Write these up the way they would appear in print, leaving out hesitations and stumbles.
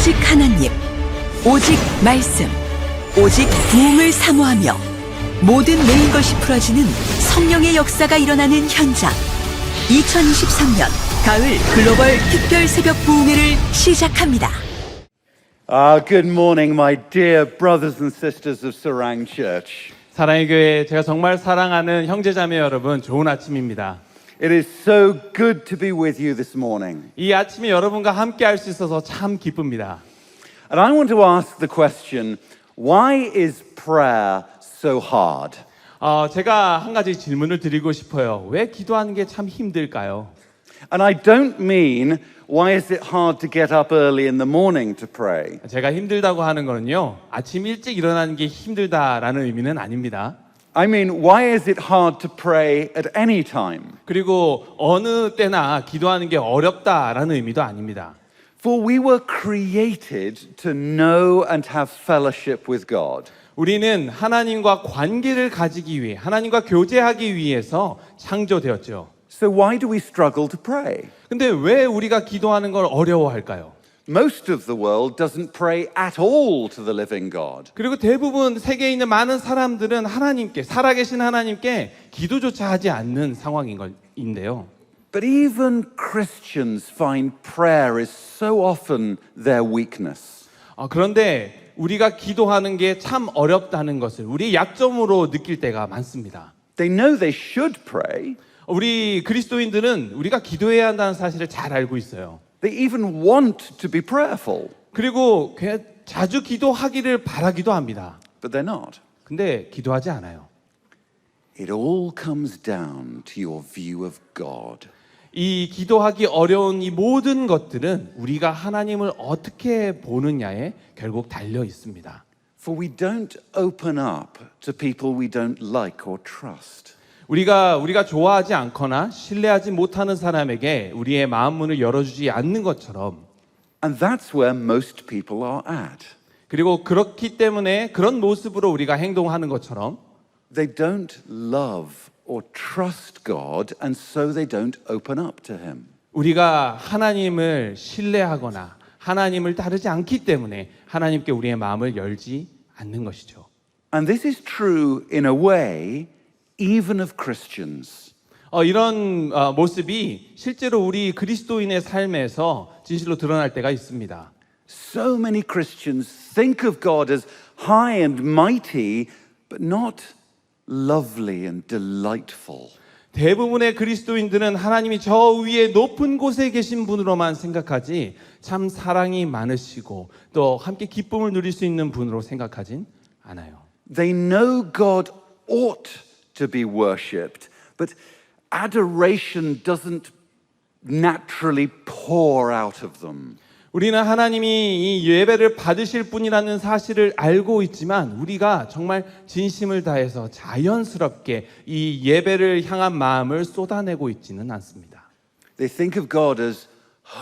오직 하나님, 오직 말씀, 오직 부흥을 사모하며 모든 메인 것이 풀어지는 성령의 역사가 일어나는 현장. 2023년 가을 글로벌 특별 새벽 부흥회를 시작합니다. Good morning, my dear brothers and sisters of Sarang Church. 사랑의 교회, 제가 정말 사랑하는 형제자매 여러분, 좋은 아침입니다. It is so good to be with you this morning. 이 아침에 여러분과 함께 할 수 있어서 참 기쁩니다. And I want to ask the question, why is prayer so hard? 제가 한 가지 질문을 드리고 싶어요. 왜 기도하는 게 참 힘들까요? And I don't mean, why is it hard to get up early in the morning to pray? 제가 힘들다고 하는 거는요, 아침 일찍 일어나는 게 힘들다라는 의미는 아닙니다. I mean, why is it hard to pray at any time? 그리고 어느 때나 기도하는 게 어렵다라는 의미도 아닙니다. For we were created to know and have fellowship with God. 우리는 하나님과 관계를 가지기 위해, 하나님과 교제하기 위해서 창조되었죠. So why do we struggle to pray? 근데 왜 우리가 기도하는 걸 어려워할까요? Most of the world doesn't pray at all to the living God. 그리고 대부분 세계에 있는 많은 사람들은 하나님께, 살아계신 하나님께 기도조차 하지 않는 상황인데요. But even Christians find prayer is so often their weakness. 그런데 우리가 기도하는 게 참 어렵다는 것을 우리의 약점으로 느낄 때가 많습니다. They know they should pray. 우리 그리스도인들은 우리가 기도해야 한다는 사실을 잘 알고 있어요. They even want to be prayerful, 그리고 자주 기도하기를 바라기도 합니다. but they're not. 근데 기도하지 않아요. It all comes down to your view of God. 이 기도하기 어려운 이 모든 것들은 우리가 하나님을 어떻게 보느냐에 결국 달려 있습니다. For we don't open up to people we don't like or trust. 우리가 좋아하지 않거나 신뢰하지 못하는 사람에게 우리의 마음 문을 열어주지 않는 것처럼, And that's where most people are at. 그리고 그렇기 때문에 그런 모습으로 우리가 행동하는 것처럼 They don't love or trust God, and so they don't open up to Him. 우리가 하나님을 신뢰하거나 하나님을 따르지 않기 때문에 하나님께 우리의 마음을 열지 않는 것이죠. And this is true in a way even of Christians. 이런 모습이 실제로 우리 그리스도인의 삶에서 진실로 드러날 때가 있습니다. So many Christians think of God as high and mighty, but not lovely and delightful. 대부분의 그리스도인들은 하나님이 저 위에 높은 곳에 계신 분으로만 생각하지 참 사랑이 많으시고 또 함께 기쁨을 누릴 수 있는 분으로 생각하진 않아요. They know God ought to be worshipped, but adoration doesn't naturally pour out of them. 우리는 하나님이 이 예배를 받으실 분이라는 사실을 알고 있지만 우리가 정말 진심을 다해서 자연스럽게 이 예배를 향한 마음을 쏟아내고 있지는 않습니다. They think of God as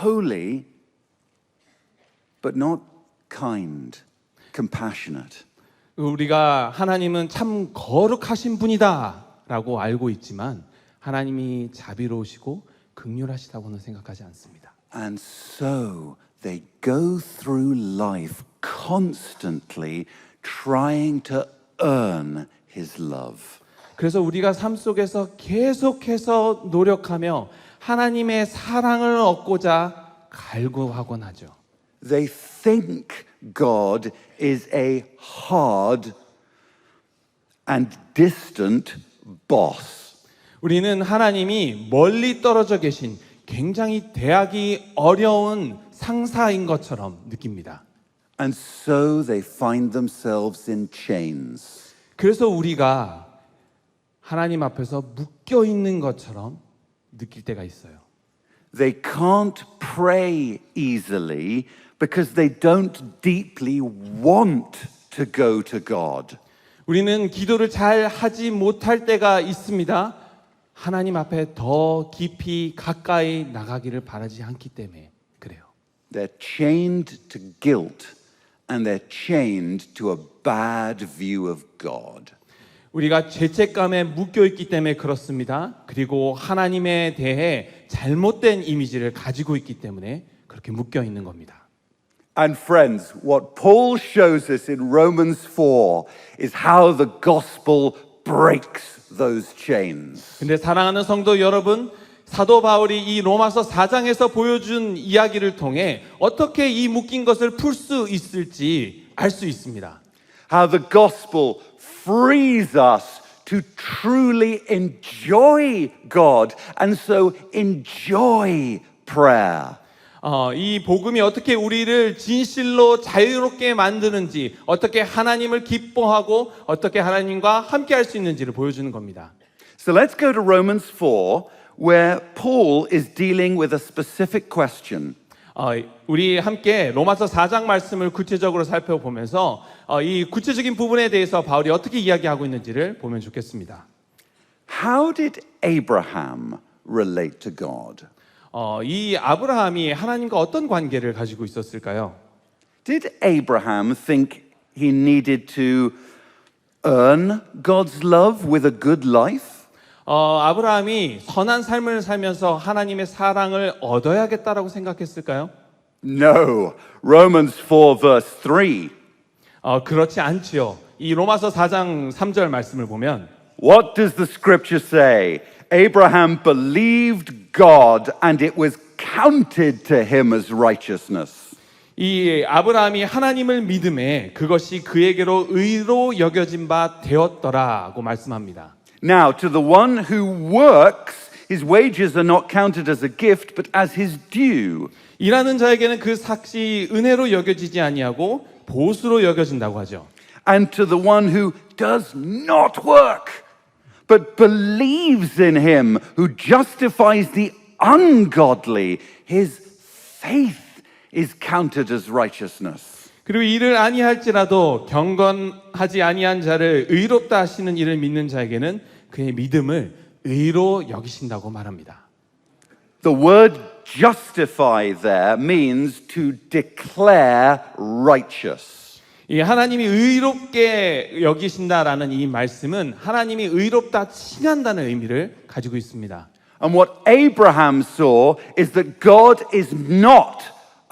holy, but not kind, compassionate. 우리가 하나님은 참 거룩하신 분이다 라고 알고 있지만 하나님이 자비로우시고 긍휼하시다고는 생각하지 않습니다. And so they go through life constantly trying to earn His love. 그래서 우리가 삶 속에서 계속해서 노력하며 하나님의 사랑을 얻고자 갈구하곤 하죠. They think God is a hard and distant boss. 우리는 하나님이 멀리 떨어져 계신 굉장히 대하기 어려운 상사인 것처럼 느낍니다. And so they find themselves in chains. 그래서 우리가 하나님 앞에서 묶여 있는 것처럼 느낄 때가 있어요. They can't pray easily because they don't deeply want to go to God. 우리는 기도를 잘 하지 못할 때가 있습니다. 하나님 앞에 더 깊이 가까이 나가기를 바라지 않기 때문에 그래요. They're chained to guilt and they're chained to a bad view of God. 우리가 죄책감에 묶여 있기 때문에 그렇습니다. 그리고 하나님에 대해 잘못된 이미지를 가지고 있기 때문에 그렇게 묶여 있는 겁니다. And friends, what Paul shows us in Romans 4 is how the gospel breaks those chains. 근데 사랑하는 성도 여러분, 사도 바울이 이 로마서 4장에서 보여준 이야기를 통해 어떻게 이 묶인 것을 풀 수 있을지 알 수 있습니다. How the gospel frees us to truly enjoy God and so enjoy prayer. 이 복음이 어떻게 우리를 진실로 자유롭게 만드는지, 어떻게 하나님을 기뻐하고 어떻게 하나님과 함께 할 수 있는지를 보여주는 겁니다. So let's go to Romans 4, where Paul is dealing with a specific question. 우리 함께 로마서 4장 말씀을 구체적으로 살펴보면서 이 구체적인 부분에 대해서 바울이 어떻게 이야기하고 있는지를 보면 좋겠습니다. How did Abraham relate to God? 이 아브라함이 하나님과 어떤 관계를 가지고 있었을까요? Did Abraham think he needed to earn God's love with a good life? 아브라함이 선한 삶을 살면서 하나님의 사랑을 얻어야겠다라고 생각했을까요? No. Romans 4, verse 3. 그렇지 않지요. 이 로마서 4장 3절 말씀을 보면 What does the scripture say? Abraham believed God and it was counted to him as righteousness. 이 아브라함이 하나님을 믿음에 그것이 그에게로 의로 여겨진 바 되었더라고 말씀합니다. Now, to the one who works, his wages are not counted as a gift, but as his due. 일하는 자에게는 그 삭시 은혜로 여겨지지 아니하고 보수로 여겨진다고 하죠. And to the one who does not work, but believes in him who justifies the ungodly, his faith is counted as righteousness. 그리고 일을 아니할지라도 경건하지 아니한 자를 의롭다 하시는 이를 믿는 자에게는 그의 믿음을 의로 여기신다고 말합니다. The word justify there means to declare righteous. 이 하나님이 의롭게 여기신다라는 이 말씀은 하나님이 의롭다 칭한다는 의미를 가지고 있습니다. And what Abraham saw is that God is not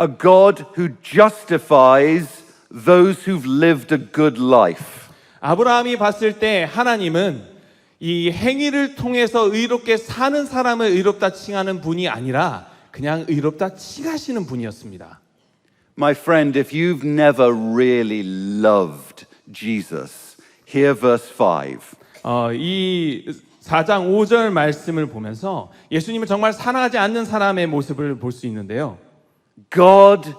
a God who justifies those who've lived a good life. 아브라함이 봤을 때 하나님은 이 행위를 통해서 의롭게 사는 사람을 의롭다 칭하는 분이 아니라 그냥 의롭다 칭하시는 분이었습니다. My friend, if you've never really loved Jesus, hear verse 5. 이 4장 5절 말씀을 보면서 예수님을 정말 사랑하지 않는 사람의 모습을 볼 수 있는데요. God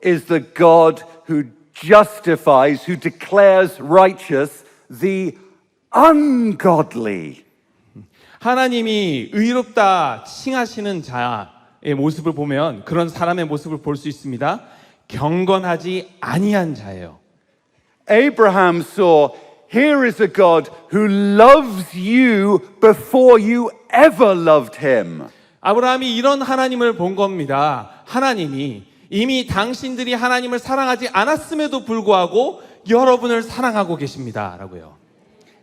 is the God who justifies, who declares righteous the ungodly. 하나님이 의롭다 칭하시는 자의 모습을 보면 그런 사람의 모습을 볼 수 있습니다. 경건하지 아니한 자예요. Abraham saw, here is a God who loves you before you ever loved him. 아브라함이 이런 하나님을 본 겁니다. 하나님이 이미 당신들이 하나님을 사랑하지 않았음에도 불구하고 여러분을 사랑하고 계십니다라고요.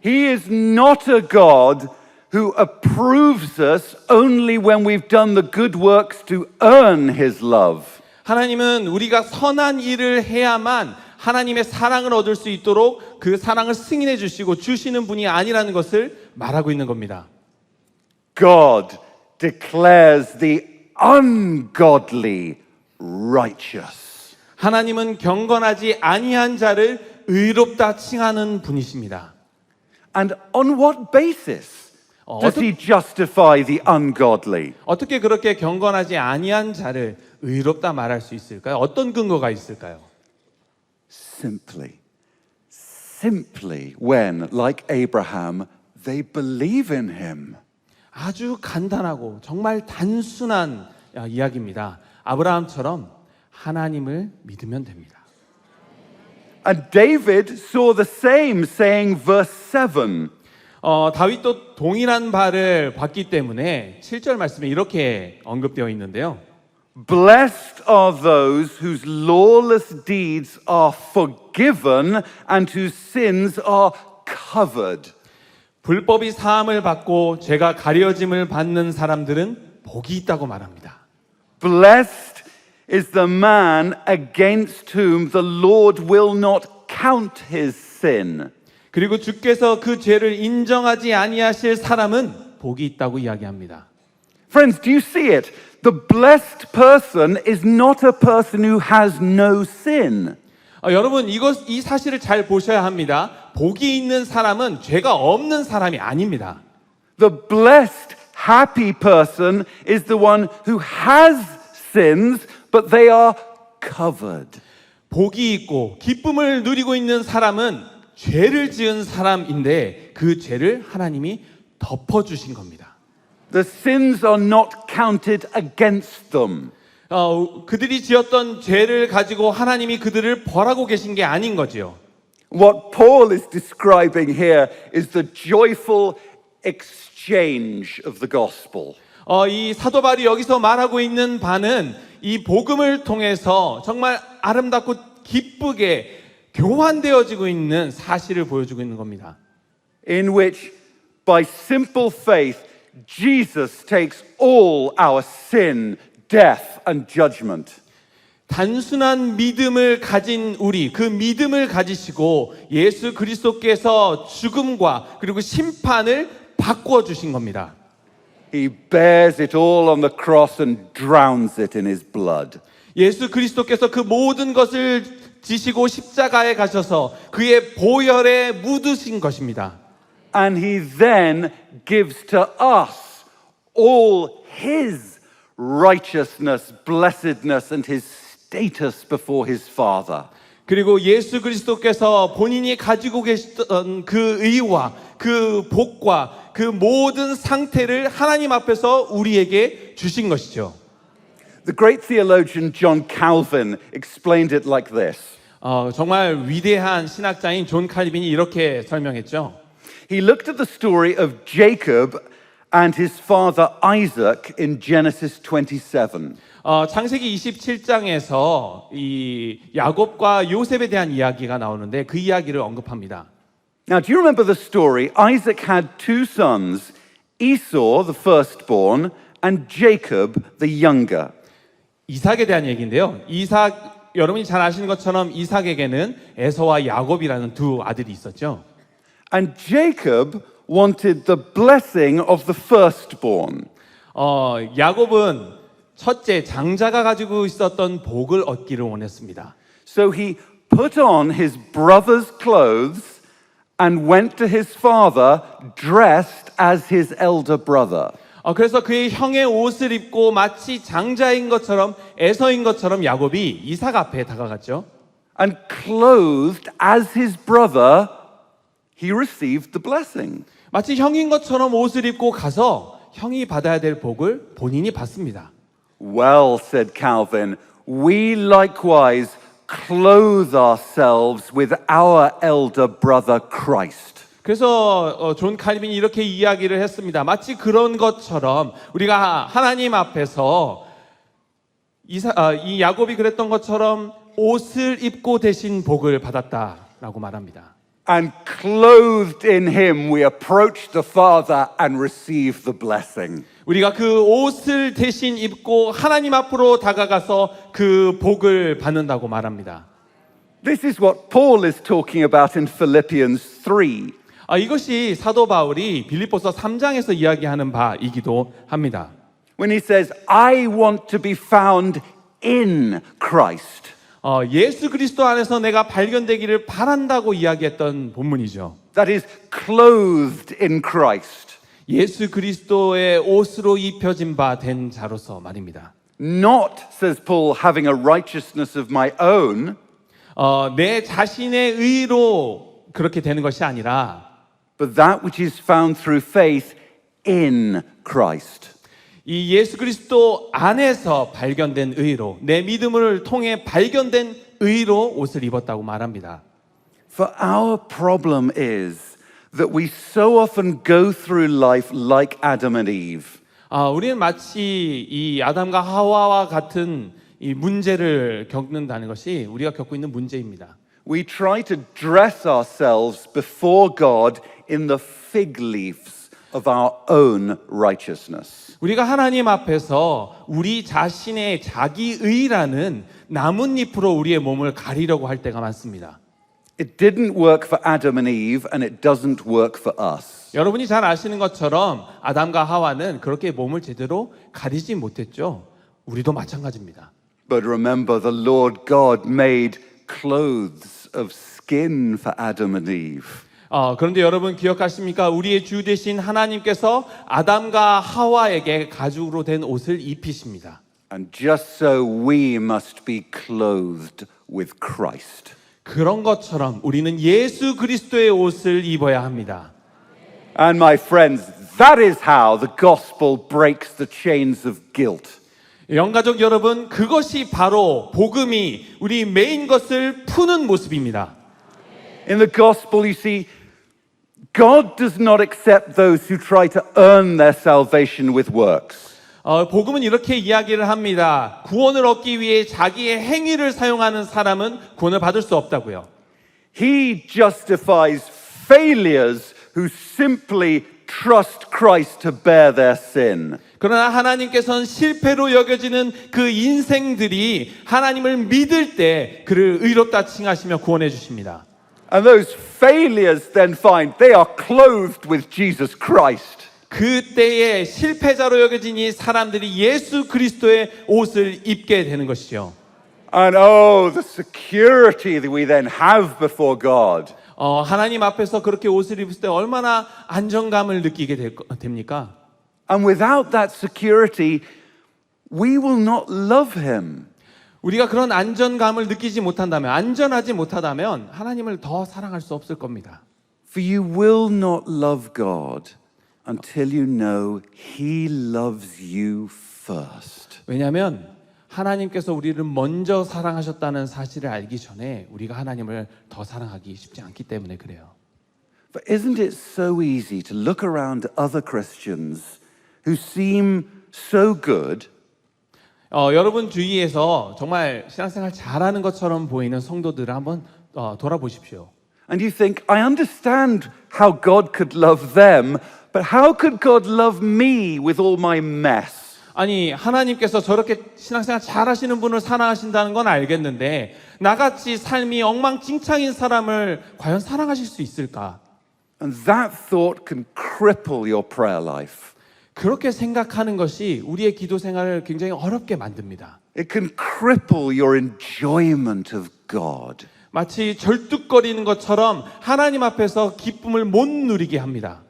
He is not a God who approves us only when we've done the good works to earn his love. 하나님은 우리가 선한 일을 해야만 하나님의 사랑을 얻을 수 있도록 그 사랑을 승인해 주시고 주시는 분이 아니라는 것을 말하고 있는 겁니다. God declares the ungodly righteous. 하나님은 경건하지 아니한 자를 의롭다 칭하는 분이십니다. And on what basis does he justify the ungodly? 어떻게 그렇게 경건하지 아니한 자를 의롭다 말할 수 있을까요? 어떤 근거가 있을까요? Simply when, like Abraham, they believe in him. 아주 간단하고 정말 단순한 이야기입니다. 아브라함처럼 하나님을 믿으면 됩니다. And David saw the same, saying, verse 7. 다윗도 동일한 바를 봤기 때문에 7절 말씀에 이렇게 언급되어 있는데요. Blessed are those whose lawless deeds are forgiven and whose sins are covered. 불법이 사함을 받고 죄가 가려짐을 받는 사람들은 복이 있다고 말합니다. Blessed is the man against whom the Lord will not count his sin. 그리고 주께서 그 죄를 인정하지 아니하실 사람은 복이 있다고 이야기합니다. Friends, do you see it? The blessed person is not a person who has no sin. 여러분 이 사실을 잘 보셔야 합니다. 복이 있는 사람은 죄가 없는 사람이 아닙니다. The blessed, happy person is the one who has sins, but they are covered. 복이 있고 기쁨을 누리고 있는 사람은 죄를 지은 사람인데 그 죄를 하나님이 덮어주신 겁니다. The sins are not counted against them. 그들이 지었던 죄를 가지고 하나님이 그들을 벌하고 계신 게 아닌 거지요. What Paul is describing here is the joyful exchange of the gospel. 이 사도 바울이 여기서 말하고 있는 바는 이 복음을 통해서 정말 아름답고 기쁘게 교환되어지고 있는 사실을 보여주고 있는 겁니다. In which, by simple faith, Jesus takes all our sin, death, and judgment. 단순한 믿음을 가진 우리, 그 믿음을 가지시고 예수 그리스도께서 죽음과 그리고 심판을 바꾸어 주신 겁니다. He bears it all on the cross and drowns it in his blood. 예수 그리스도께서 그 모든 것을 지시고 십자가에 가셔서 그의 보혈에 묻으신 것입니다. And he then gives to us all his righteousness, blessedness, and his status before his Father. 그리고 예수 그리스도께서 본인이 가지고 계시던 그 의와 그 복과 그 모든 상태를 하나님 앞에서 우리에게 주신 것이죠. The great theologian John Calvin explained it like this. 정말 위대한 신학자인 존 칼빈이 이렇게 설명했죠. He looked at the story of Jacob and his father Isaac in Genesis 27. 창세기 27장에서 이 야곱과 요셉에 대한 이야기가 나오는데 그 이야기를 언급합니다. Now, do you remember the story? Isaac had two sons, Esau, the firstborn, and Jacob, the younger. 이삭에 대한 얘기인데요. 여러분이 잘 아시는 것처럼 이삭에게는 에서와 야곱이라는 두 아들이 있었죠. And Jacob wanted the blessing of the firstborn. 야곱은 첫째 장자가 가지고 있었던 복을 얻기를 원했습니다. So he put on his brother's clothes and went to his father dressed as his elder brother. 그래서 그의 형의 옷을 입고 마치 장자인 것처럼 에서인 것처럼 야곱이 이삭 앞에 다가갔죠. And clothed as his brother, he received the blessing. 마치 형인 것처럼 옷을 입고 가서 형이 받아야 될 복을 본인이 받습니다. Well, said Calvin, we likewise clothe ourselves with our elder brother Christ. 그래서 존 칼빈이 이렇게 이야기를 했습니다. 마치 그런 것처럼 우리가 하나님 앞에서 이 야곱이 그랬던 것처럼 옷을 입고 대신 복을 받았다라고 말합니다. And clothed in him we approach the Father and receive the blessing. 우리가 그 옷을 대신 입고 하나님 앞으로 다가가서 그 복을 받는다고 말합니다. This is what Paul is talking about in Philippians 3. 이것이 사도 바울이 빌립보서 3장에서 이야기하는 바이기도 합니다. When he says, I want to be found in Christ. 예수 그리스도 안에서 내가 발견되기를 바란다고 이야기했던 본문이죠. That is clothed in Christ. 예수 그리스도의 옷으로 입혀진 바 된 자로서 말입니다. Not, says Paul, having a righteousness of my own, 내 자신의 의로 그렇게 되는 것이 아니라 but that which is found through faith in Christ. 이 예수 그리스도 안에서 발견된 의로, 내 믿음을 통해 발견된 의로 옷을 입었다고 말합니다. For our problem is that we so often go through life like Adam and Eve. 우리는 마치 이 아담과 하와와 같은 이 문제를 겪는다는 것이 우리가 겪고 있는 문제입니다. We try to dress ourselves before God in the fig leaves of our own righteousness. 우리가 하나님 앞에서 우리 자신의 자기의라는 나뭇잎으로 우리의 몸을 가리려고 할 때가 많습니다. It didn't work for Adam and Eve, and it doesn't work for us. 여러분이 잘 아시는 것처럼 아담과 하와는 그렇게 몸을 제대로 가리지 못했죠. 우리도 마찬가지입니다. But remember, the Lord God made clothes of skin for Adam and Eve. 그런데 여러분 기억하십니까? 우리의 주 되신 하나님께서 아담과 하와에게 가죽으로 된 옷을 입히십니다. And just so we must be clothed with Christ. 그런 것처럼 우리는 예수 그리스도의 옷을 입어야 합니다. And my friends, that is how the gospel breaks the chains of guilt. 영가족 여러분, 그것이 바로 복음이 우리 메인 것을 푸는 모습입니다. In the gospel, you see, God does not accept those who try to earn their salvation with works. 복음은 이렇게 이야기를 합니다. 구원을 얻기 위해 자기의 행위를 사용하는 사람은 구원을 받을 수 없다고요. He justifies failures who simply trust Christ to bear their sin. 그러나 하나님께서는 실패로 여겨지는 그 인생들이 하나님을 믿을 때 그를 의롭다 칭하시며 구원해 주십니다. And those failures then find they are clothed with Jesus Christ. 그때의 실패자로 여겨진 이 사람들이 예수 그리스도의 옷을 입게 되는 것이죠. And oh, the security that we then have before God. 하나님 앞에서 그렇게 옷을 입을 때 얼마나 안정감을 느끼게 됩니까? And without that security, we will not love Him. 우리가 그런 안전감을 느끼지 못한다면, 안전하지 못하다면 하나님을 더 사랑할 수 없을 겁니다. For you will not love God until you know He loves you first. 왜냐하면 하나님께서 우리를 먼저 사랑하셨다는 사실을 알기 전에 우리가 하나님을 더 사랑하기 쉽지 않기 때문에 그래요. But isn't it so easy to look around other Christians who seem so good? 여러분 주위에서 정말 신앙생활 잘하는 것처럼 보이는 성도들을 한번 돌아보십시오. And you think, I understand how God could love them, but how could God love me with all my mess? 아니 하나님께서 저렇게 신앙생활 잘하시는 분을 사랑하신다는 건 알겠는데 나같이 삶이 엉망진창인 사람을 과연 사랑하실 수 있을까? And that thought can cripple your prayer life. 그렇게 생각하는 것이 우리의 기도 생활을 굉장히 어렵게 만듭니다. It can cripple your enjoyment of God. 마치 절뚝거리는 것처럼 하나님 앞에서 기쁨을 못 누리게 합니다.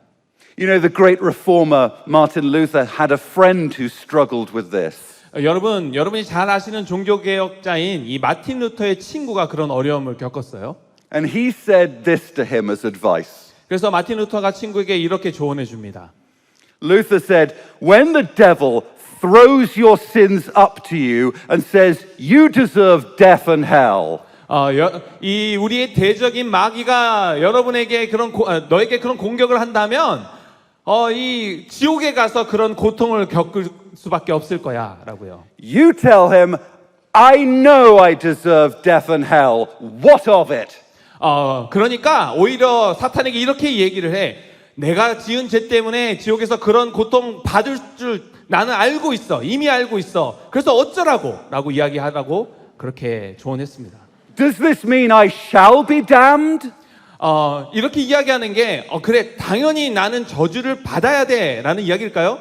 You know, the great reformer Martin Luther had a friend who struggled with this. 여러분이 잘 아시는 종교개혁자인 이 마틴 루터의 친구가 그런 어려움을 겪었어요. And he said this to him as advice. 그래서 마틴 루터가 친구에게 이렇게 조언해 줍니다. Luther said, when the devil throws your sins up to you and says, you deserve death and hell. 이 우리의 대적인 마귀가 여러분에게 너에게 그런 공격을 한다면 이 지옥에 가서 그런 고통을 겪을 수밖에 없을 거야라고요. You tell him, I know I deserve death and hell. What of it? 그러니까 오히려 사탄에게 이렇게 얘기를 해. 내가 지은 죄 때문에 지옥에서 그런 고통 받을 줄 나는 알고 있어. 이미 알고 있어. 그래서 어쩌라고? 라고 이야기하라고 그렇게 조언했습니다. Does this mean I shall be damned? 이렇게 이야기하는 게 그래 당연히 나는 저주를 받아야 돼 라는 이야기일까요?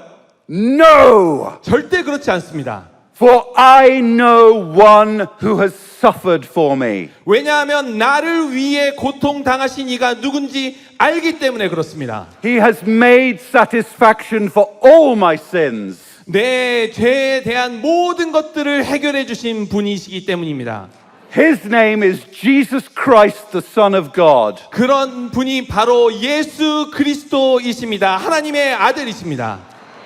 No! 절대 그렇지 않습니다. For I know one who has suffered for me. 왜냐하면 나를 위해 고통당하신 이가 누군지 알기 때문에 그렇습니다. He has made satisfaction for all my sins. 내 죄에 대한 모든 것들을 해결해 주신 분이시기 때문입니다. His name is Jesus Christ, the Son of God. 그런 분이 바로 예수 그리스도이십니다. 하나님의 아들이십니다.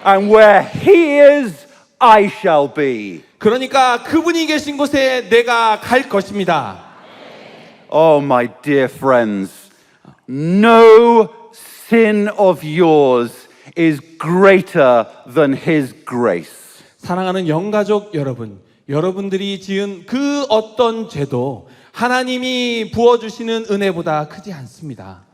And where he is, I shall be. 그러니까 그분이 계신 곳에 내가 갈 것입니다. Oh, my dear friends, no sin of yours is greater than his grace. 사랑하는 영가족 여러분, 여러분들이 지은 그 어떤 죄도 하나님이 부어주시는 은혜보다 크지 않습니다.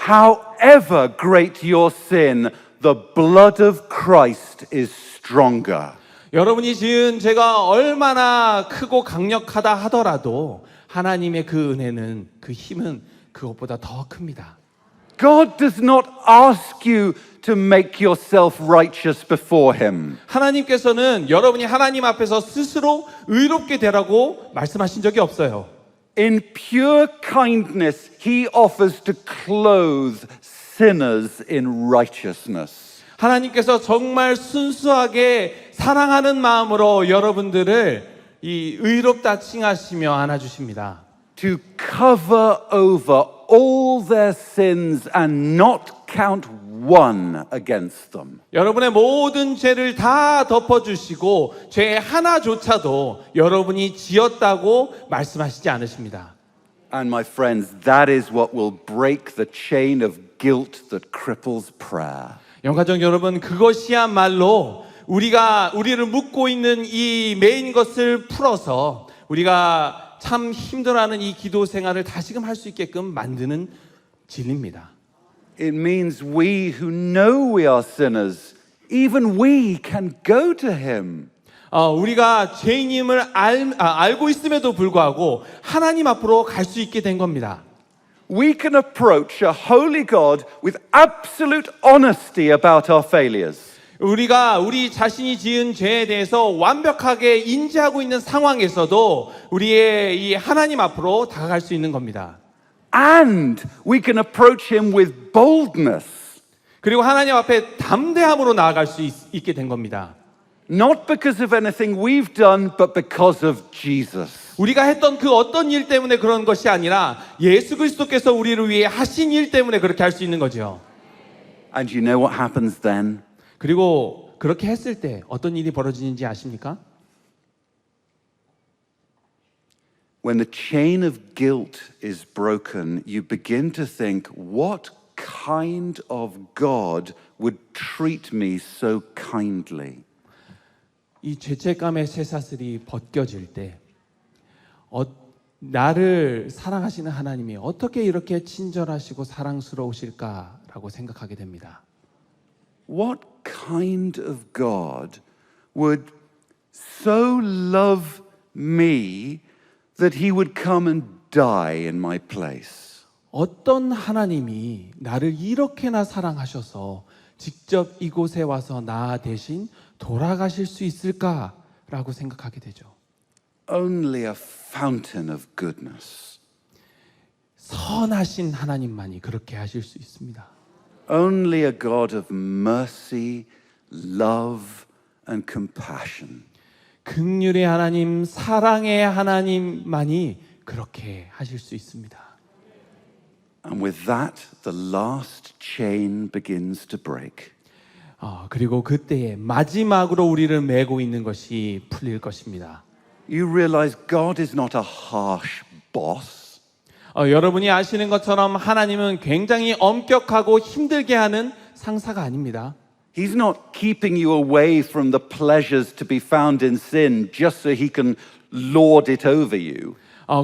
However great your sin, the blood of Christ is stronger. 여러분이 지은 죄가 얼마나 크고 강력하다 하더라도 하나님의 그 은혜는, 그 힘은 그것보다 더 큽니다. God does not ask you to make yourself righteous before Him. 하나님께서는 여러분이 하나님 앞에서 스스로 의롭게 되라고 말씀하신 적이 없어요. In pure kindness, He offers to clothe sinners in righteousness. 하나님께서 정말 순수하게 사랑하는 마음으로 여러분들을 이 의롭다 칭하시며 안아주십니다. To cover over all their sins and not count one against them. 여러분의 모든 죄를 다 덮어주시고 죄 하나조차도 여러분이 지었다고 말씀하시지 않으십니다. And my friends, that is what will break the chain of guilt that cripples prayer. 영가족 여러분, 그것이야말로 우리를 묶고 있는 이 메인 것을 풀어서 우리가 참 힘들어하는 이 기도 생활을 다시금 할 수 있게끔 만드는 진리입니다. It means we who know we are sinners, even we can go to Him. 우리가 죄인임을 알고 있음에도 불구하고 하나님 앞으로 갈 수 있게 된 겁니다. We can approach a holy God with absolute honesty about our failures. 우리가 우리 자신이 지은 죄에 대해서 완벽하게 인지하고 있는 상황에서도 우리의 이 하나님 앞으로 다가갈 수 있는 겁니다. And we can approach Him with boldness. 그리고 하나님 앞에 담대함으로 나아갈 수 있게 된 겁니다. Not because of anything we've done, but because of Jesus. 우리가 했던 그 어떤 일 때문에 그런 것이 아니라 예수 그리스도께서 우리를 위해 하신 일 때문에 그렇게 할 수 있는 거죠. And you know what happens then? 그리고 그렇게 했을 때 어떤 일이 벌어지는지 아십니까? When the chain of guilt is broken, you begin to think, what kind of God would treat me so kindly? 이 죄책감의 쇠사슬이 벗겨질 때 나를 사랑하시는 하나님이 어떻게 이렇게 친절하시고 사랑스러우실까라고 생각하게 됩니다. What kind of God would so love me that He would come and die in my place? 어떤 하나님이 나를 이렇게나 사랑하셔서 직접 이곳에 와서 나 대신 돌아가실 수 있을까라고 생각하게 되죠. Only a fountain of goodness. 선하신 하나님만이 그렇게 하실 수 있습니다. Only a God of mercy, love, and compassion. 긍휼의 하나님, 사랑의 하나님만이 그렇게 하실 수 있습니다. And with that, the last chain begins to break. 그리고 그때에 마지막으로 우리를 메고 있는 것이 풀릴 것입니다. You realize God is not a harsh boss. 여러분이 아시는 것처럼 하나님은 굉장히 엄격하고 힘들게 하는 상사가 아닙니다. He's not keeping you away from the pleasures to be found in sin just so He can lord it over you.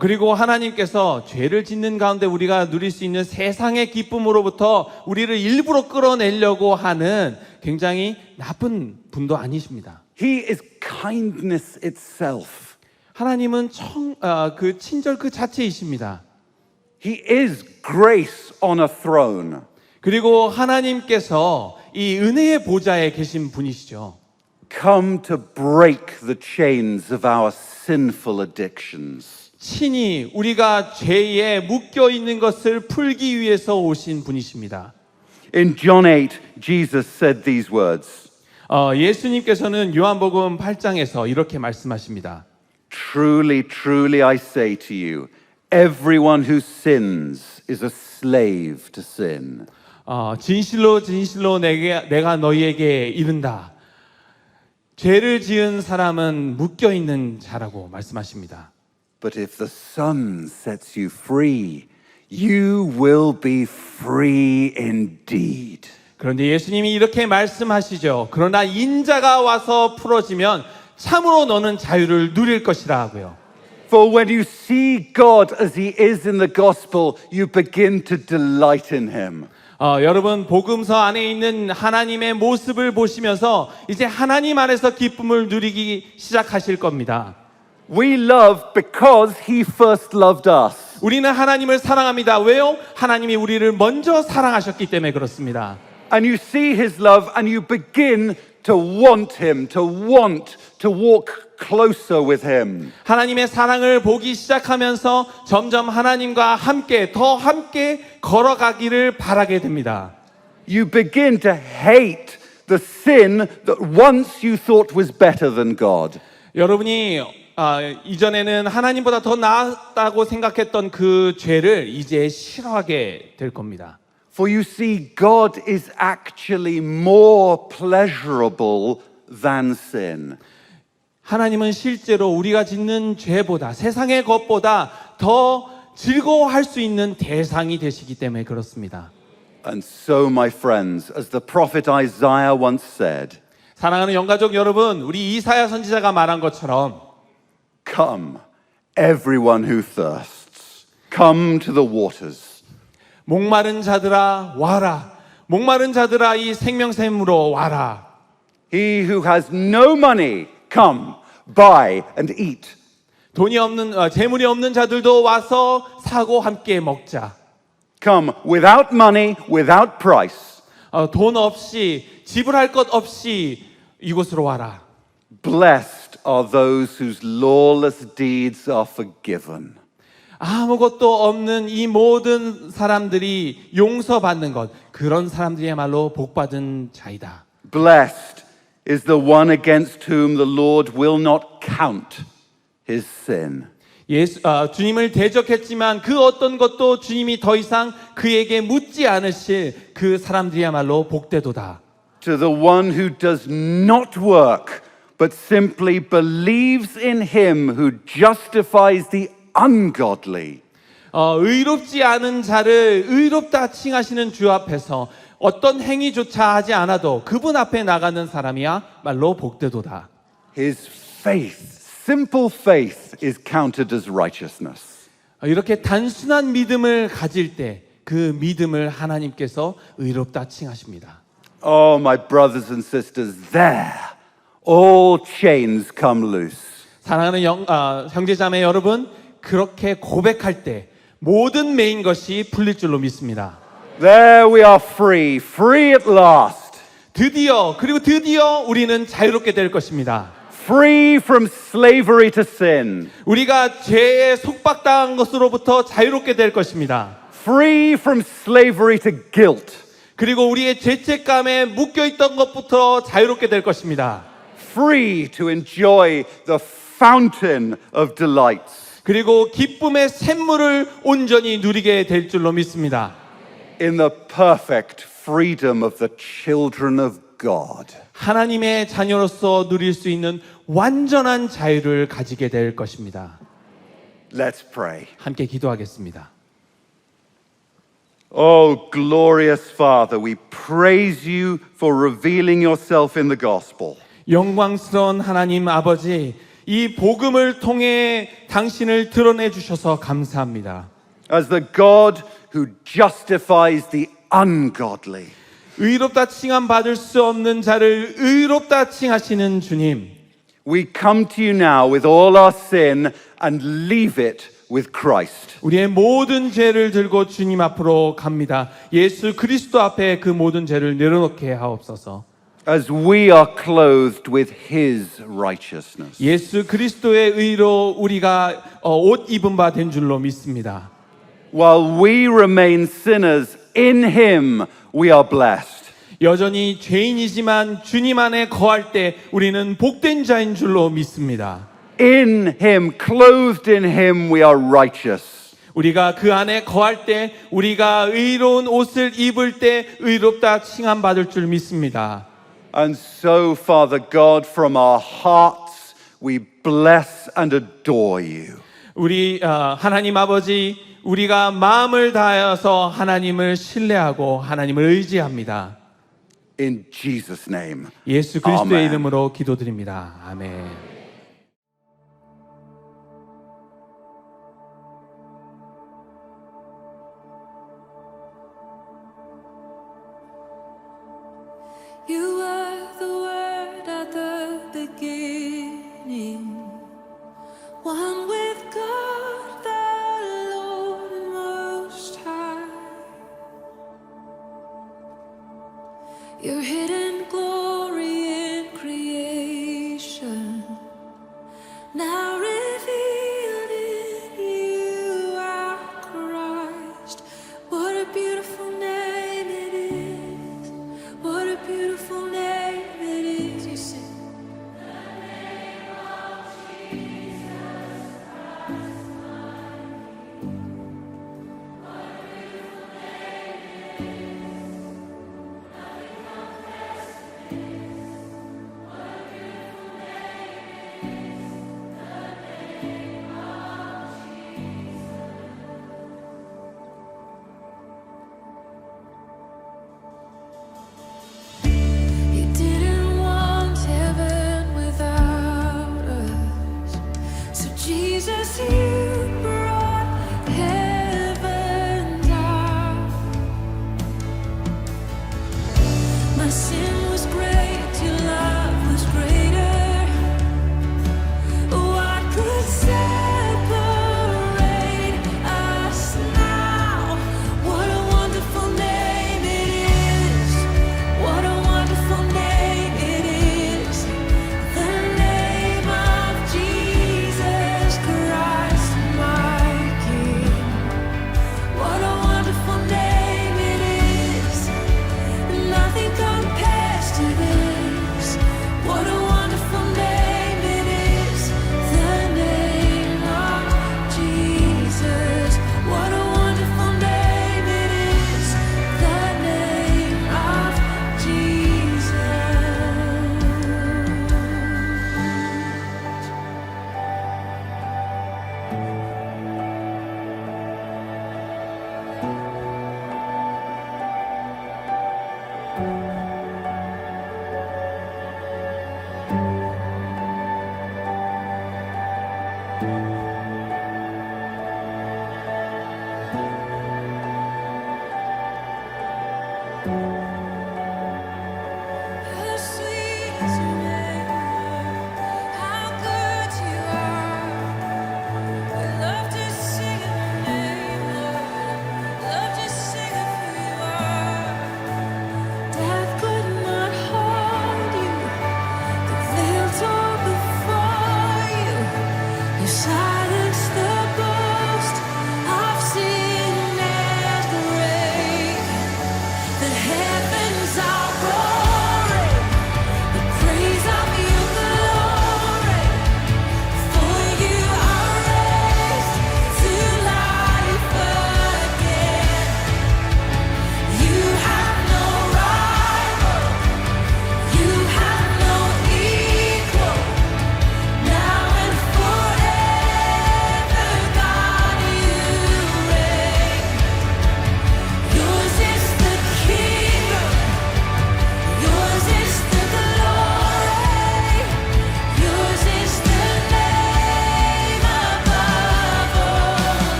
그리고 하나님께서 죄를 짓는 가운데 우리가 누릴 수 있는 세상의 기쁨으로부터 우리를 일부러 끌어내려고 하는 굉장히 나쁜 분도 아니십니다. He is kindness itself. 하나님은 그 친절 그 자체이십니다. He is grace on a throne. 그리고 하나님께서 이 은혜의 보좌에 계신 분이시죠. Come to break the chains of our sinful addictions. 친히 우리가 죄에 묶여 있는 것을 풀기 위해서 오신 분이십니다. In John 8, Jesus said these words. 예수님께서는 요한복음 8장에서 이렇게 말씀하십니다. Truly, truly I say to you, everyone who sins is a slave to sin. 진실로 진실로 내가 너희에게 이른다. 죄를 지은 사람은 묶여 있는 자라고 말씀하십니다. But if the Son sets you free, you will be free indeed. 그런데 예수님이 이렇게 말씀하시죠. 그러나 인자가 와서 풀어지면 참으로 너는 자유를 누릴 것이라 하고요. For when you see God as He is in the gospel, you begin to delight in Him. 여러분 복음서 안에 있는 하나님의 모습을 보시면서 이제 하나님 안에서 기쁨을 누리기 시작하실 겁니다. We love because He first loved us. 우리는 하나님을 사랑합니다. 왜요? 하나님이 우리를 먼저 사랑하셨기 때문에 그렇습니다. And you see His love and you begin to want Him, to want to walk closer with Him. 하나님의 사랑을 보기 시작하면서 점점 하나님과 함께 더 함께 걸어가기를 바라게 됩니다. You begin to hate the sin that once you thought was better than God. 여러분이 이전에는 하나님보다 더 나았다고 생각했던 그 죄를 이제 싫어하게 될 겁니다. For you see, God is actually more pleasurable than sin. 하나님은 실제로 우리가 짓는 죄보다 세상의 것보다 더 즐거워할 수 있는 대상이 되시기 때문에 그렇습니다. And so, my friends, as the prophet Isaiah once said, 사랑하는 영가족 여러분, 우리 이사야 선지자가 말한 것처럼 come, everyone who thirsts, come to the waters. 목마른 자들아 와라. 목마른 자들아 이 생명샘으로 와라. He who has no money, come, buy and eat. 돈이 없는 재물이 없는 자들도 와서 사고 함께 먹자. Come without money, without price. 돈 없이 지불할 것 없이 이곳으로 와라. Blessed are those whose lawless deeds are forgiven. 아무것도 없는 이 모든 사람들이 용서받는 것, 그런 사람들이야말로 복받은 자이다. Blessed is the one against whom the Lord will not count his sin. 주님을 대적했지만 그 어떤 것도 주님이 더 이상 그에게 묻지 않으실 그 사람들이야말로 복되도다. To the one who does not work, but simply believes in him who justifies the ungodly. 의롭지 않은 자를 의롭다 칭하시는 주 앞에서 어떤 행위조차 하지 않아도 그분 앞에 나가는 사람이야말로 복되도다. His faith, simple faith, is counted as righteousness. 이렇게 단순한 믿음을 가질 때 그 믿음을 하나님께서 의롭다 칭하십니다. Oh, my brothers and sisters, there, all chains come loose. 사랑하는 형제자매 여러분, 그렇게 고백할 때 모든 매인 것이 풀릴 줄로 믿습니다. There we are free, free at last. 드디어 우리는 자유롭게 될 것입니다. Free from slavery to sin. 우리가 죄에 속박당한 것으로부터 자유롭게 될 것입니다. Free from slavery to guilt. 그리고 우리의 죄책감에 묶여 있던 것부터 자유롭게 될 것입니다. Free to enjoy the fountain of delights. 그리고 기쁨의 샘물을 온전히 누리게 될 줄로 믿습니다. In the perfect freedom of the children of God. 하나님의 자녀로서 누릴 수 있는 완전한 자유를 가지게 될 것입니다. Let's pray. 함께 기도하겠습니다. Oh, glorious Father, we praise you for revealing yourself in the gospel. 영광스러운 하나님 아버지, 이 복음을 통해 당신을 드러내 주셔서 감사합니다. As the God who justifies the ungodly. 의롭다 칭함 받을 수 없는 자를 의롭다 칭하시는 주님. We come to you now with all our sin and leave it with Christ. 우리의 모든 죄를 들고 주님 앞으로 갑니다. 예수 그리스도 앞에 그 모든 죄를 내려놓게 하옵소서. As we are clothed with His righteousness. 예수 그리스도의 의로 우리가 옷 입은 바 된 줄로 믿습니다. While we remain sinners, in Him we are blessed. 여전히 죄인이지만 주님 안에 거할 때 우리는 복된 자인 줄로 믿습니다. In Him, clothed in Him, we are righteous. 우리가 그 안에 거할 때 우리가 의로운 옷을 입을 때 의롭다 칭함 받을 줄 믿습니다. And so, Father God, from our hearts, we bless and adore you. 우리 하나님 아버지, 우리가 마음을 다하여서 하나님을 신뢰하고 하나님을 의지합니다. In Jesus' name. 예수 그리스도의 아멘. 이름으로 기도드립니다. 아멘. You're hidden